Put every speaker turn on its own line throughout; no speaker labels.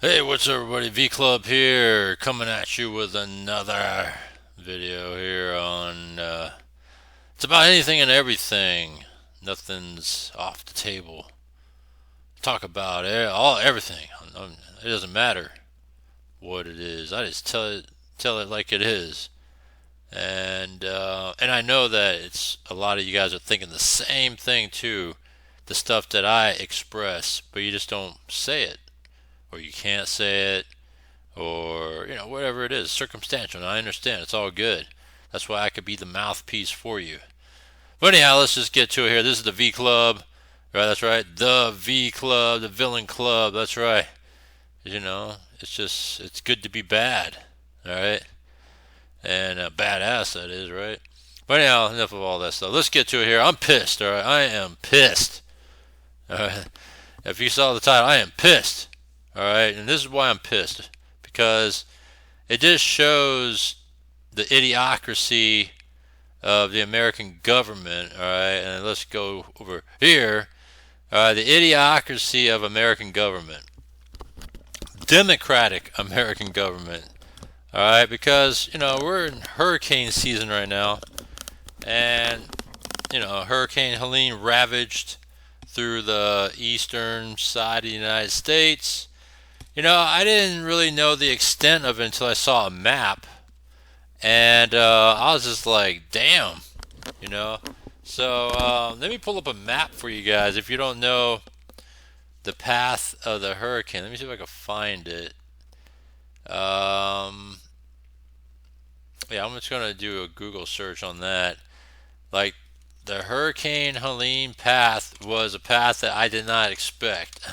Hey, what's up, everybody? V Club here, coming at you with another video here on. It's about anything and everything. Nothing's off the table. Talk about everything. It doesn't matter what it is. I just tell it like it is. And I know that it's a lot of you guys are thinking the same thing too. The stuff that I express, but you just don't say it, or you can't say it, or whatever it is, circumstantial. And I understand, it's all good. That's why I could be the mouthpiece for you. But anyhow, let's just get to it here. This is the V Club, right? That's right, the V Club, the Villain Club. That's right. It's good to be bad, all right, and badass that is, right? But anyhow, enough of all that stuff. Let's get to it here. I'm pissed, all right. I am pissed. All right. If you saw the title, I am pissed. All right, and this is why I'm pissed, because it just shows the idiocracy of the American government. All right, and let's go over here. The idiocracy of American government, democratic American government. All right, because we're in hurricane season right now, and Hurricane Helene ravaged through the eastern side of the United States. I didn't really know the extent of it until I saw a map. And I was just like, damn, you know. So let me pull up a map for you guys. If you don't know the path of the hurricane, let me see if I can find it. Um, yeah, I'm just gonna do a Google search on that. Like, the Hurricane Helene path was a path that I did not expect.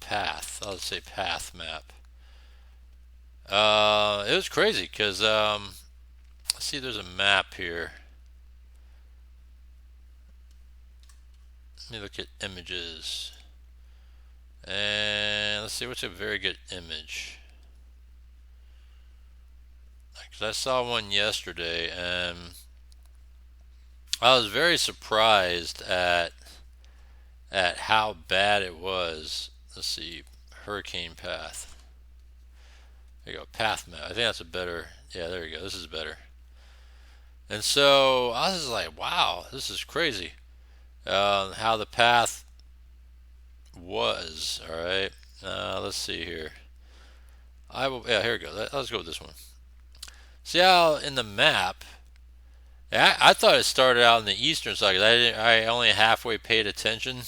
Path. I'll say path map. It was crazy because let's see, there's a map here. Let me look at images. And let's see what's a very good image. Because I saw one yesterday and I was very surprised at how bad it was. Let's see, hurricane path. There you go, path map. I think that's a better. Yeah, there you go. This is better. And so I was just like, wow, this is crazy. How the path was. All right. Let's see here. I will. Yeah, here we go. Let's go with this one. See how in the map, I thought it started out in the eastern side. I only halfway paid attention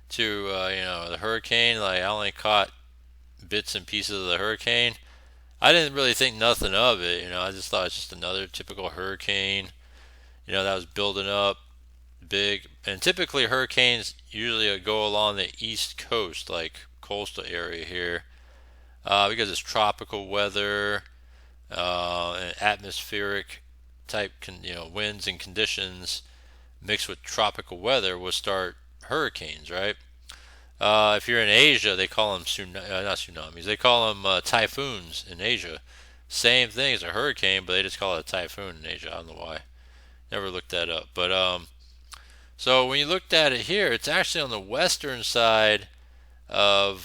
to the hurricane. Like, I only caught bits and pieces of the hurricane. I didn't really think nothing of it. I just thought it's just another typical hurricane. That was building up big. And typically hurricanes usually go along the east coast, like coastal area here, because it's tropical weather, and atmospheric type, winds and conditions mixed with tropical weather will start hurricanes, right? If you're in Asia, they call them not tsunamis. They call them typhoons in Asia. Same thing as a hurricane, but they just call it a typhoon in Asia. I don't know why. Never looked that up. But so when you looked at it here, it's actually on the western side of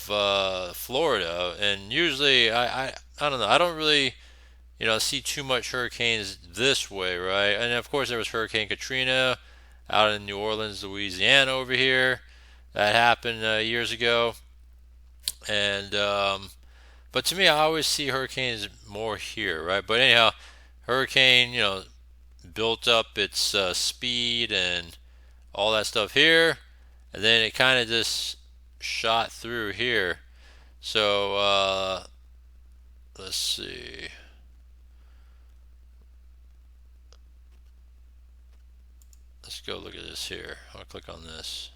Florida, and usually I don't know. I don't really see too much hurricanes this way, right? And of course there was Hurricane Katrina out in New Orleans, Louisiana over here. That happened years ago, and but to me, I always see hurricanes more here, right? But anyhow, hurricane, built up its speed and all that stuff here, and then it kind of just shot through here. So let's see. Let's go look at this here. I'll click on this.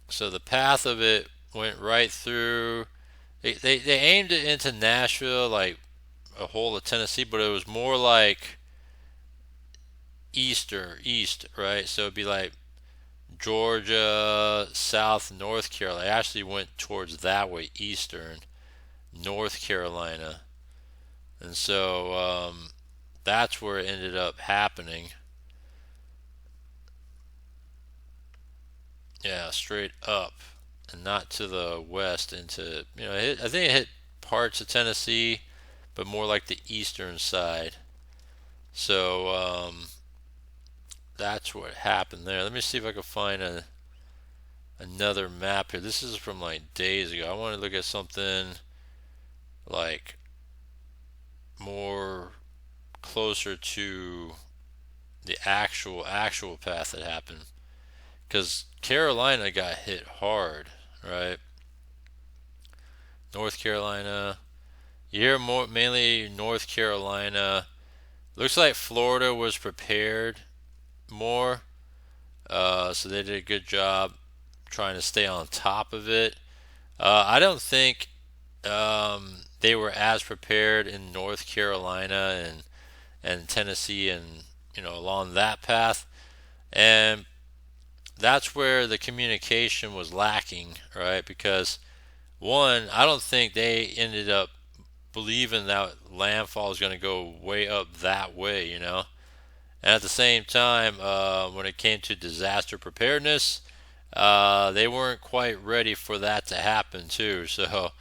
So the path of it went right through. They aimed it into Nashville, like a whole of Tennessee, but it was more like east, right? So it'd be like Georgia, South, North Carolina. I actually went towards that way, eastern North Carolina, and so that's where it ended up happening. Yeah, straight up, and not to the west into, I think it hit parts of Tennessee, but more like the eastern side. So that's what happened there. Let me see if I can find another map here. This is from like days ago. I want to look at something like more closer to the actual path that happened, because Carolina got hit hard, right? North Carolina. You hear more mainly North Carolina. Looks like Florida was prepared more, so they did a good job trying to stay on top of it. I don't think they were as prepared in North Carolina and Tennessee and along that path, and that's where the communication was lacking, right? Because one, I don't think they ended up believing that landfall is going to go way up that way, And at the same time, when it came to disaster preparedness, they weren't quite ready for that to happen too. So,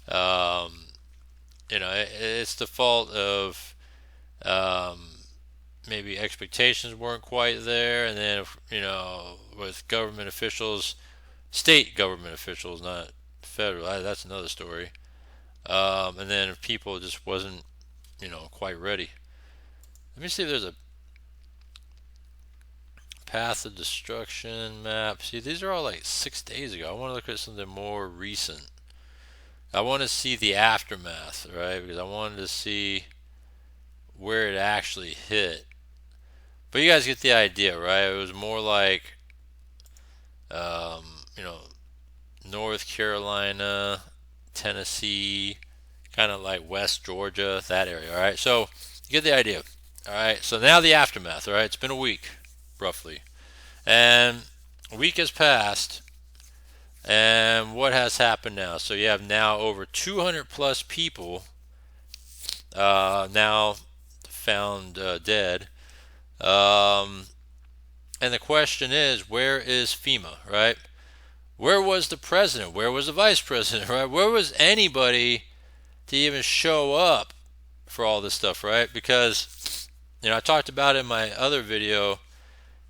um, it's the fault of um, maybe expectations weren't quite there, and then with government officials, state government officials, not federal. That's another story. And then people just wasn't quite ready. Let me see if there's a path of destruction map. See, these are all like 6 days ago. I want to look at something more recent. I want to see the aftermath, right? Because I wanted to see where it actually hit. But you guys get the idea, right? It was more like, um, you know, North Carolina, Tennessee, kind of like West Georgia, that area, all right? So you get the idea, all right? So now the aftermath, all right? It's been a week, roughly. And a week has passed, and what has happened now? So you have now over 200 plus people now found dead. Um, and the question is, where is FEMA, right? Where was the president? Where was the vice president, right? Where was anybody to even show up for all this stuff, right? Because, I talked about in my other video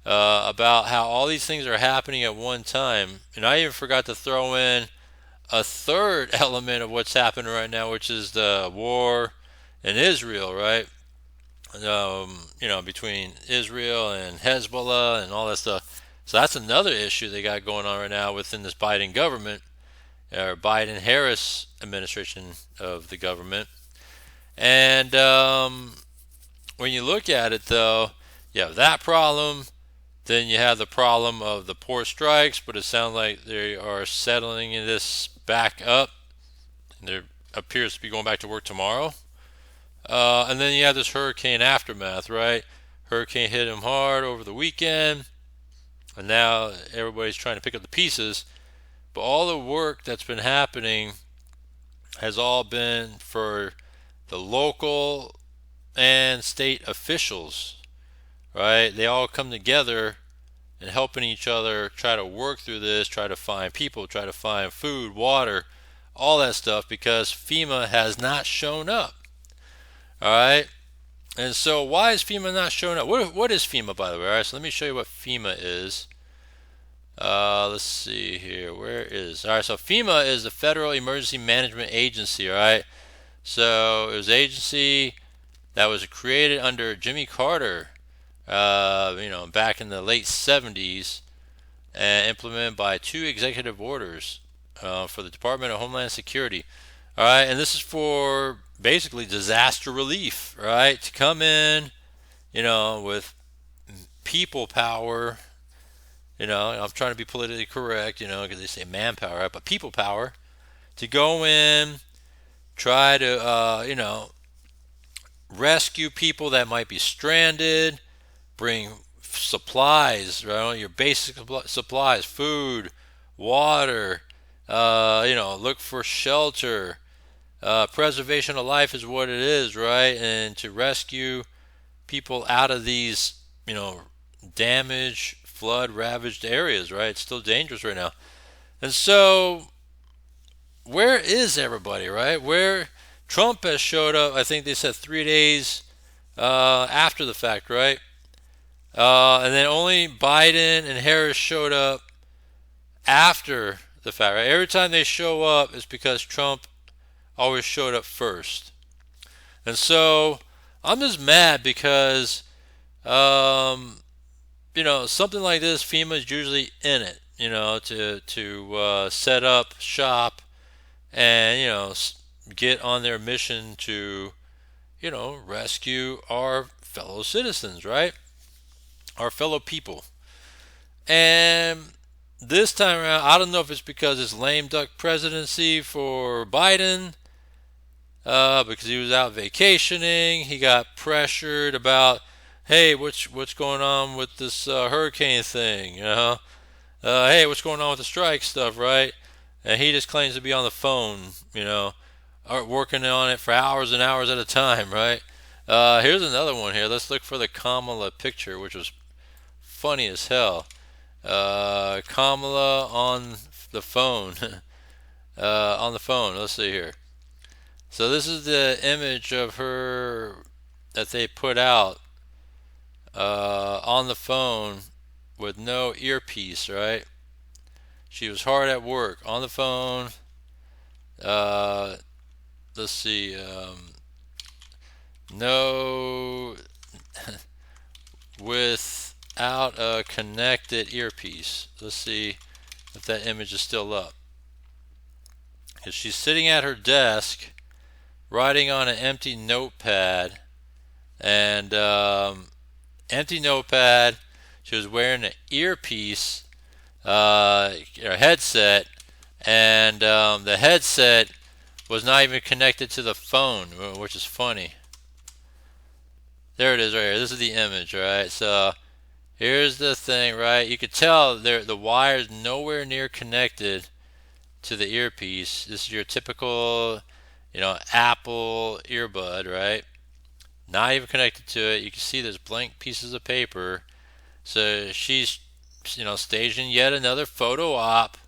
about how all these things are happening at one time. And I even forgot to throw in a third element of what's happening right now, which is the war in Israel, right? Between Israel and Hezbollah and all that stuff. So that's another issue they got going on right now within this Biden government, or Biden-Harris administration of the government. And when you look at it, though, you have that problem. Then you have the problem of the port strikes, but it sounds like they are settling this back up. And there appears to be going back to work tomorrow. And then you have this hurricane aftermath, right? Hurricane hit them hard over the weekend, and now everybody's trying to pick up the pieces. But all the work that's been happening has all been for the local and state officials, right? They all come together and helping each other try to work through this, try to find people, try to find food, water, all that stuff, because FEMA has not shown up. All right. And so why is FEMA not showing up? What is FEMA, by the way? All right, so let me show you what FEMA is. Let's see here. Where is... All right, so FEMA is the Federal Emergency Management Agency, all right? So it was an agency that was created under Jimmy Carter, back in the late 70s, and implemented by 2 executive orders for the Department of Homeland Security. All right, and this is for basically disaster relief, right? To come in, with people power. I'm trying to be politically correct, because they say manpower, right? But people power to go in, try to, rescue people that might be stranded, bring supplies, right? Your basic supplies, food, water, look for shelter. Preservation of life is what it is, right? And to rescue people out of these, damage flood ravaged areas, right? It's still dangerous right now. And so, where is everybody, right? Where Trump has showed up, I think they said 3 days after the fact, right? And then only Biden and Harris showed up after the fact, right? Every time they show up, it's because Trump always showed up first. And so I'm just mad because, something like this, FEMA is usually in it, to set up shop and, get on their mission to, rescue our fellow citizens, right? Our fellow people. And this time around, I don't know if it's because it's lame duck presidency for Biden, because he was out vacationing. He got pressured about, hey, what's going on with this hurricane thing? Hey, what's going on with the strike stuff, right? And he just claims to be on the phone, working on it for hours and hours at a time, right? Here's another one here. Let's look for the Kamala picture, which was funny as hell. Kamala on the phone. On the phone. Let's see here. So this is the image of her that they put out on the phone with no earpiece, right? She was hard at work on the phone. Let's see. No, without a connected earpiece. Let's see if that image is still up. Because she's sitting at her desk, writing on an empty notepad, and empty notepad. She was wearing an earpiece, or headset, and the headset was not even connected to the phone, which is funny. There it is right here. This is the image, right? So here's the thing, right? You could tell the wire's nowhere near connected to the earpiece. This is your typical, Apple earbud, right? Not even connected to it. You can see there's blank pieces of paper. So she's, staging yet another photo op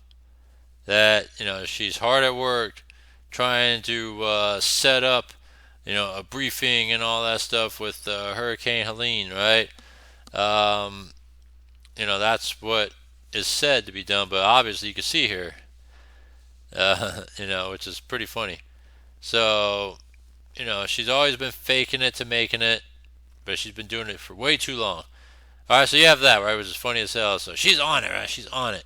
that, she's hard at work trying to set up, a briefing and all that stuff with Hurricane Helene, right? That's what is said to be done, but obviously you can see here, which is pretty funny. So, she's always been faking it to making it, but she's been doing it for way too long. All right, so you have that, right, which is funny as hell. So she's on it, right? She's on it,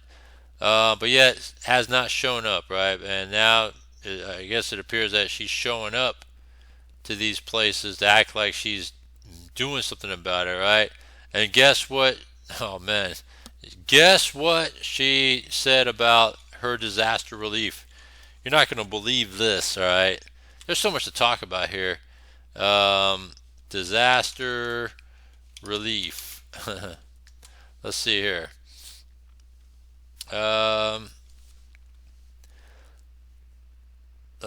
but yet has not shown up, right? And now I guess it appears that she's showing up to these places to act like she's doing something about it, right? And guess what? Oh man, guess what she said about her disaster relief? You're not going to believe this, all right? There's so much to talk about here. Disaster relief. Let's see here. Let's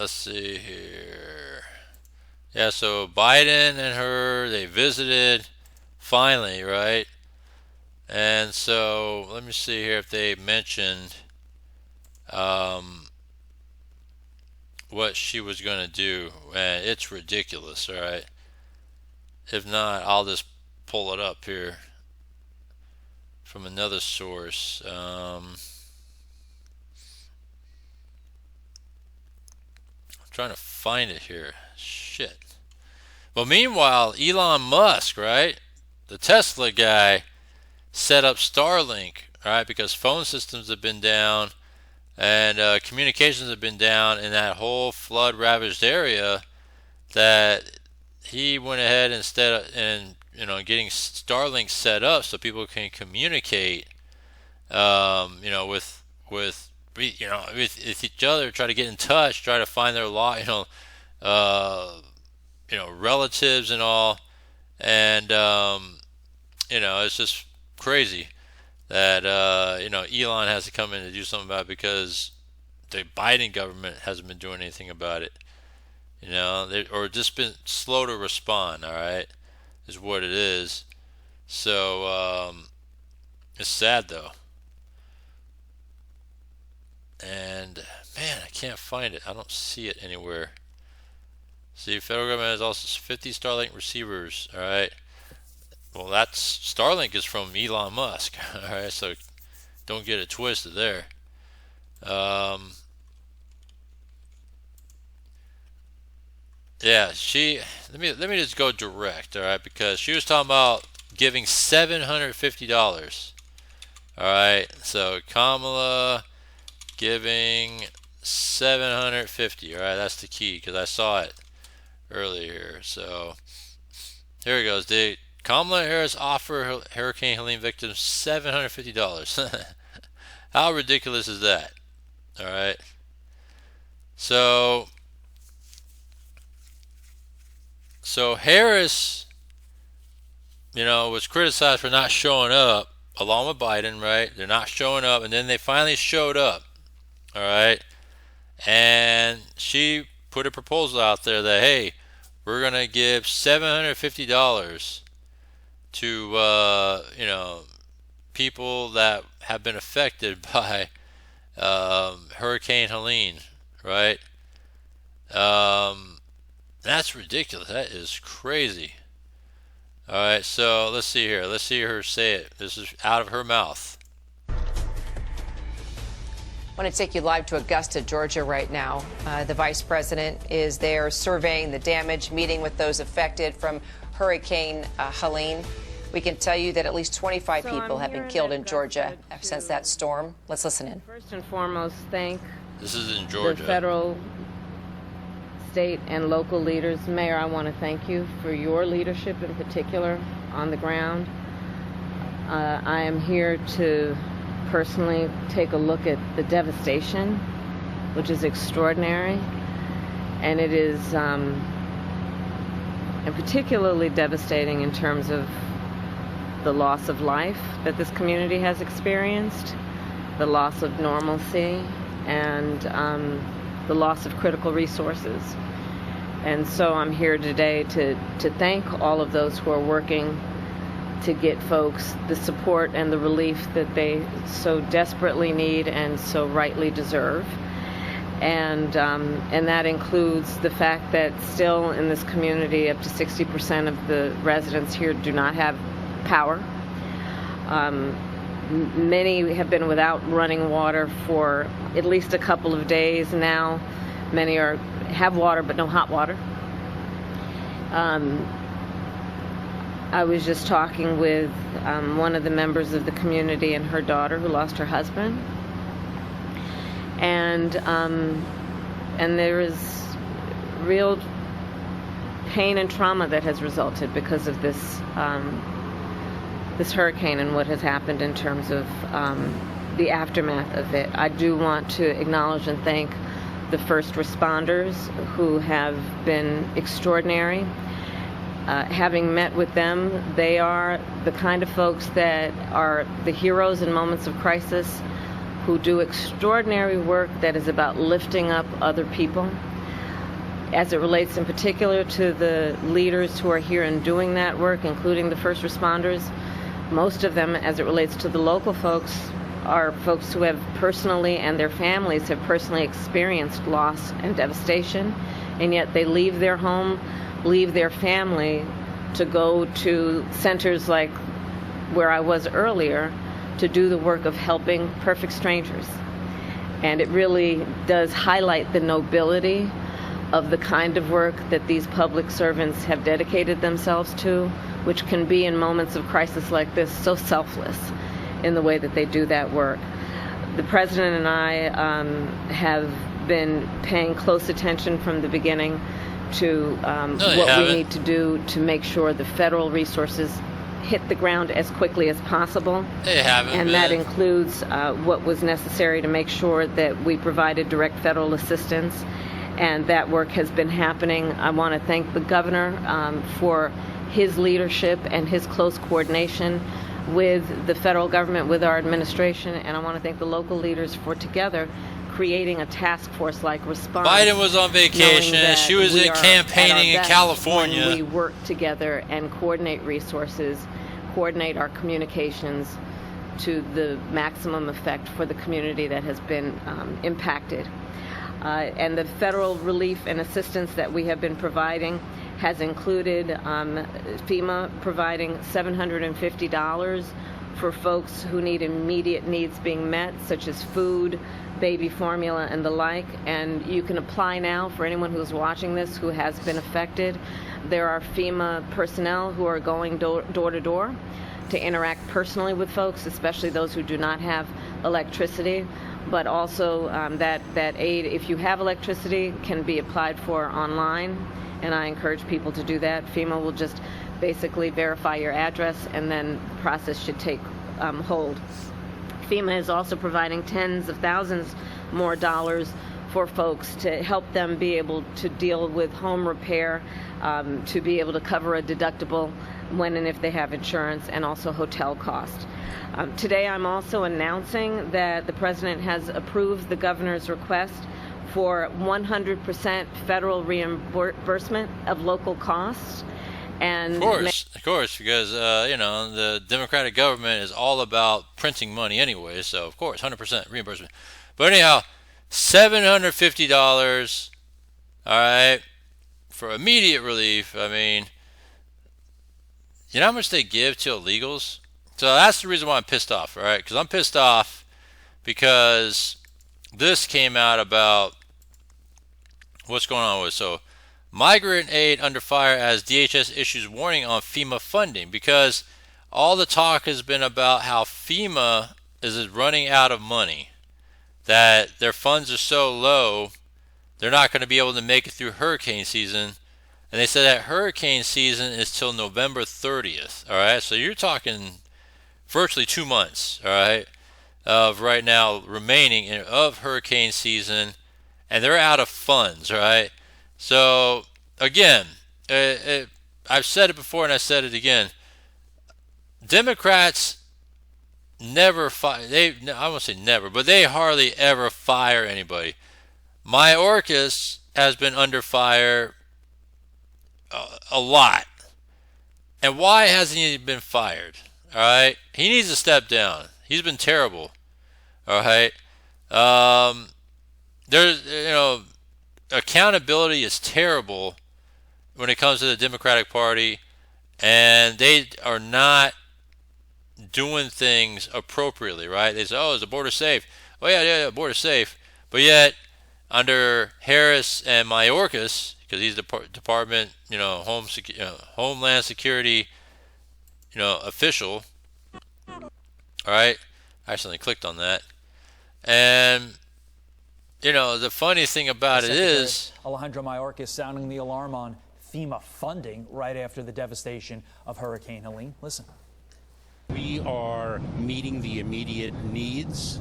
see here. Yeah, so Biden and her, they visited finally, right? And so let me see here if they mentioned what she was going to do. And it's ridiculous, all right? If not, I'll just pull it up here from another source. I'm trying to find it here. Shit. Well, meanwhile, Elon Musk, right? The Tesla guy set up Starlink, right? Because phone systems have been down and communications have been down in that whole flood ravaged area, that he went ahead instead of, and getting Starlink set up so people can communicate, with each other, try to get in touch, try to find their relatives and all, and it's just crazy that Elon has to come in to do something about it, because the Biden government hasn't been doing anything about it, or just been slow to respond. All right, is what it is. So It's sad though. And man, I can't find it. I don't see it anywhere. See, federal government has also 50 Starlink receivers. All right. Well, that's Starlink is from Elon Musk. All right, so don't get it twisted there. Um, yeah, she. Let me just go direct. All right, because she was talking about giving $750. All right, so Kamala giving 750. All right, that's the key because I saw it earlier. So here it goes. Kamala Harris offer Hurricane Helene victims $750. How ridiculous is that? All right. So Harris, was criticized for not showing up along with Biden, right? They're not showing up, and then they finally showed up. All right. And she put a proposal out there that, hey, we're going to give $750 to, people that have been affected by Hurricane Helene, right? That's ridiculous. That is crazy. All right, so let's see here. Let's see her say it. This is out of her mouth.
I want to take you live to Augusta, Georgia right now. The vice president is there surveying the damage, meeting with those affected from Hurricane Helene. We can tell you that at least 25 people have been killed in Georgia since that storm. Let's listen in.
First and foremost, thank
This is in Georgia.
the federal, state, and local leaders. Mayor, I want to thank you for your leadership in particular on the ground. I am here to personally take a look at the devastation, which is extraordinary, and it is and particularly devastating in terms of the loss of life that this community has experienced, the loss of normalcy, and the loss of critical resources. And so I'm here today to thank all of those who are working to get folks the support and the relief that they so desperately need and so rightly deserve. And that includes the fact that still in this community, up to 60% of the residents here do not have power. Many have been without running water for at least a couple of days now. Many have water but no hot water. I was just talking with one of the members of the community and her daughter who lost her husband, and there is real pain and trauma that has resulted because of this this hurricane and what has happened in terms of the aftermath of it. I do want to acknowledge and thank the first responders who have been extraordinary. Having met with them, they are the kind of folks that are the heroes in moments of crisis, who do extraordinary work that is about lifting up other people. As it relates in particular to the leaders who are here and doing that work, including the first responders, most of them, as it relates to the local folks, are folks who have personally, and their families have personally experienced loss and devastation, and yet they leave their home, leave their family to go to centers like where I was earlier to do the work of helping perfect strangers. And it really does highlight the nobility of the kind of work that these public servants have dedicated themselves to, which can be in moments of crisis like this so selfless in the way that they do that work. The president and I have been paying close attention from the beginning to what we need to do to make sure the federal resources hit the ground as quickly as possible. And that includes what was necessary to make sure that we provided direct federal assistance, and that work has been happening. I want to thank the governor for his leadership and his close coordination with the federal government, with our administration, and I want to thank the local leaders for together creating a task force-like response.
Biden was on vacation. She was campaigning in California.
When we work together and coordinate resources, coordinate our communications to the maximum effect for the community that has been impacted. And the federal relief and assistance that we have been providing has included FEMA providing $750 for folks who need immediate needs being met, such as food, baby formula, and the like. And you can apply now for anyone who's watching this who has been affected. There are FEMA personnel who are going door to door to interact personally with folks, especially those who do not have electricity. But also that aid, if you have electricity, can be applied for online, and I encourage people to do that. FEMA will just basically verify your address, and then the process should take hold. FEMA is also providing tens of thousands more dollars for folks to help them be able to deal with home repair, to be able to cover a deductible when and if they have insurance, and also hotel costs. Today I'm also announcing that the President has approved the Governor's request for 100% federal reimbursement of local costs. And
of course, because the Democratic government is all about printing money anyway, so of course 100% reimbursement. But anyhow, $750, all right, for immediate relief. I mean, you know how much they give to illegals? So that's the reason why I'm pissed off, all right? Because I'm pissed off because this came out about what's going on with it. So migrant aid under fire as DHS issues warning on FEMA funding, because all the talk has been about how FEMA is running out of money, that their funds are so low they're not going to be able to make it through hurricane season. And they said that hurricane season is till November 30th. All right, so you're talking virtually 2 months, all right, of right now remaining of hurricane season, and they're out of funds, all right. So again, I've said it before and I said it again. Democrats never fire. I won't say never, but they hardly ever fire anybody. Mayorkas has been under fire a lot. And why hasn't he been fired? All right, he needs to step down. He's been terrible. All right, there's accountability is terrible when it comes to the Democratic Party, and they are not doing things appropriately. Right? They say, "Oh, is the border safe?" Oh yeah, border safe. But yet, under Harris and Mayorkas, because he's the Department, Homeland Security, official. All right, I accidentally clicked on that, and the funny thing about it is
Alejandro Mayorkas sounding the alarm on FEMA funding right after the devastation of Hurricane Helene. Listen.
We are meeting the immediate needs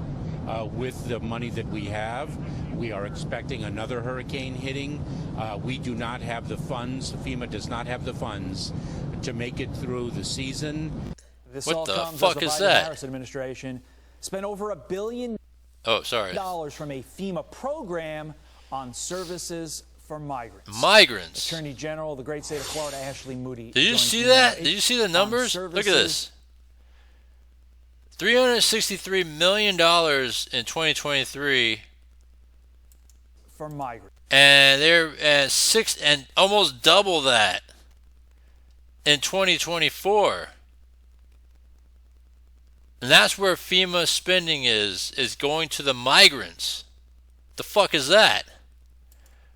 with the money that we have. We are expecting another hurricane hitting. We do not have the funds. FEMA does not have the funds to make it through the season.
This
what
all
the
comes
fuck
as the
is
Biden
that?
Harris administration spent over $1 billion from a FEMA program on services for migrants. Attorney General of the great state of Florida, Ashley Moody.
Did you see that? Did you see the numbers? Look at this. $363 million in 2023
for migrants,
and they're at and almost double that in 2024. And that's where FEMA spending is going to the migrants. The fuck is that?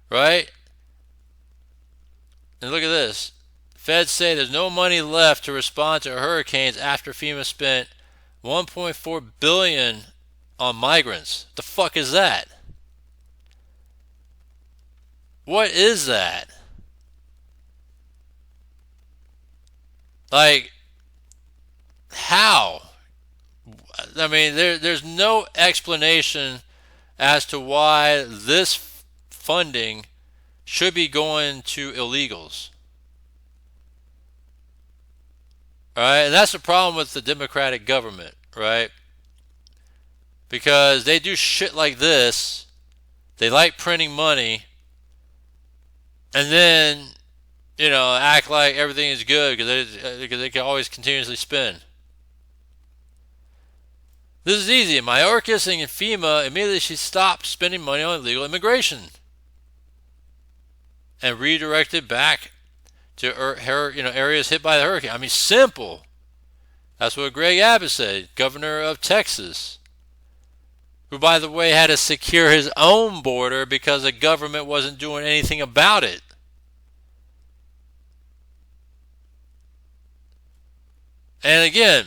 Right? And look at this. Feds say there's no money left to respond to hurricanes after FEMA spent $1.4 billion on migrants. The fuck is that? What is that? Like, how? I mean, there's no explanation as to why this funding should be going to illegals. All right, and that's the problem with the Democratic government, right? Because they do shit like this. They like printing money, and then, act like everything is good because they can always continuously spend. This is easy. Mayorkas and FEMA immediately she stopped spending money on illegal immigration and redirected back to her, areas hit by the hurricane. I mean, simple. That's what Greg Abbott said, governor of Texas, who, by the way, had to secure his own border because the government wasn't doing anything about it. And again,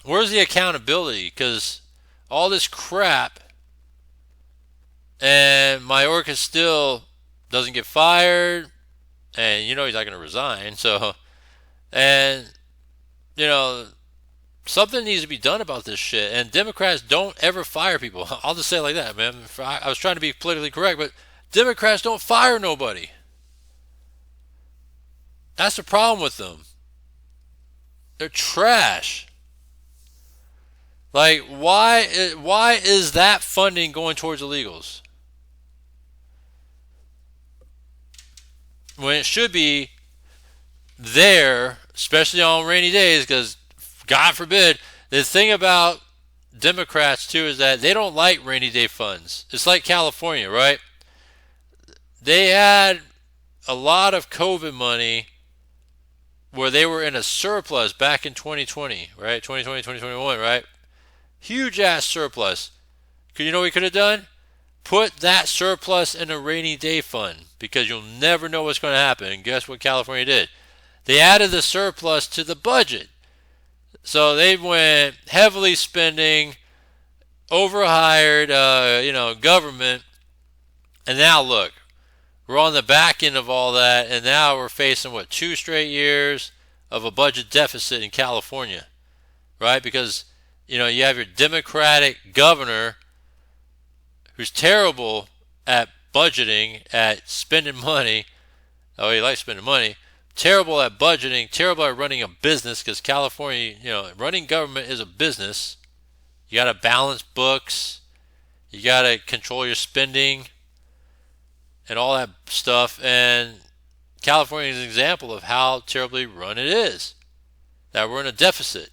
where's the accountability? Because all this crap, and Mayorkas still doesn't get fired, and he's not going to resign. So, and something needs to be done about this shit. And Democrats don't ever fire people. I'll just say it like that, man. I was trying to be politically correct, but Democrats don't fire nobody. That's the problem with them. They're trash. Like, why is that funding going towards illegals when it should be there, especially on rainy days? Because God forbid, the thing about Democrats too is that they don't like rainy day funds. It's like California, right? They had a lot of COVID money where they were in a surplus back in 2020, right? 2020, 2021, right? Huge ass surplus. You know what we could have done? Put that surplus in a rainy day fund, because you'll never know what's going to happen. And guess what California did? They added the surplus to the budget. So they went heavily spending, overhired, government. And now look, we're on the back end of all that, and now we're facing, 2 straight years of a budget deficit in California, right? Because, you have your Democratic governor who's terrible at budgeting, at spending money. Oh, he likes spending money. Terrible at budgeting, terrible at running a business, because California, running government is a business. You got to balance books. You got to control your spending and all that stuff. And California is an example of how terribly run it is, that we're in a deficit.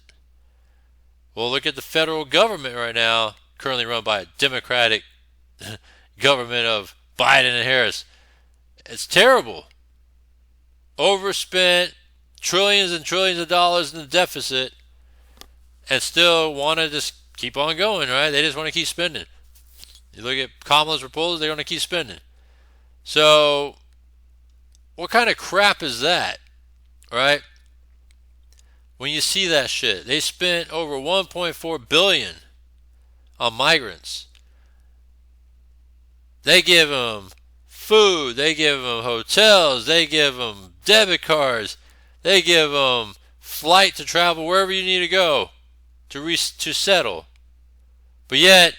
Well, look at the federal government right now, currently run by a Democratic government of Biden and Harris. It's terrible. Overspent trillions and trillions of dollars in the deficit, and still want to just keep on going, right? They just want to keep spending. You look at Kamala's proposals, they want to keep spending. So, what kind of crap is that, right? When you see that shit, they spent over $1.4 billion on migrants. They give them food, they give them hotels, they give them debit cards, they give them flight to travel wherever you need to go to settle. But yet,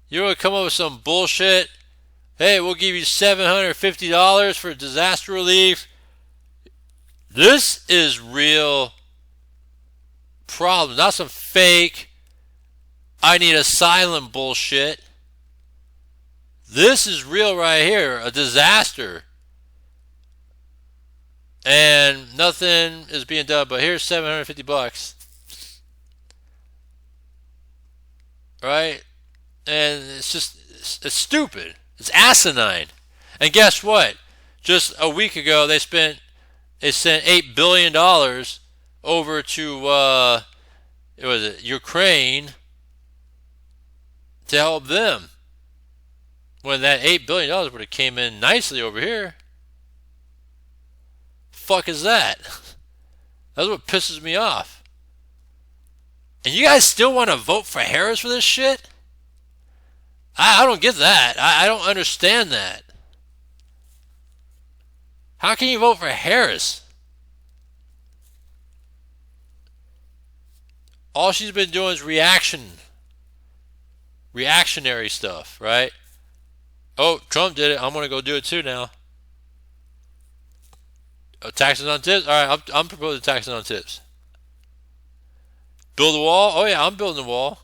you're going to come up with some bullshit. Hey, we'll give you $750 for disaster relief. This is real problem, not some fake I need asylum bullshit. This is real right here, a disaster. And nothing is being done, but here's $750. Right? And it's stupid. It's asinine. And guess what? Just a week ago, they sent $8 billion over to Ukraine to help them, when that $8 billion would have came in nicely over here. Fuck is that? That's what pisses me off. And you guys still want to vote for Harris for this shit? I don't get that. I don't understand that. How can you vote for Harris? All she's been doing is reactionary stuff, right? Oh, Trump did it. I'm going to go do it too now. Taxes on tips? All right, I'm proposing taxes on tips. Build a wall? Oh, yeah, I'm building a wall.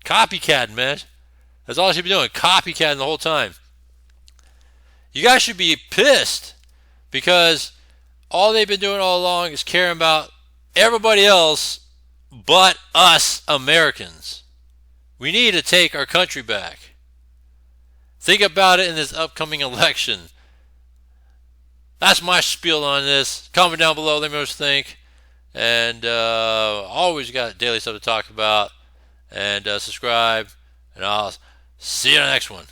Copycatting, man. That's all she's been doing. Copycatting the whole time. You guys should be pissed, because all they've been doing all along is caring about everybody else but us Americans. We need to take our country back. Think about it in this upcoming election. That's my spiel on this. Comment down below. Let me know what you think. And always got daily stuff to talk about. And subscribe. And I'll see you on the next one.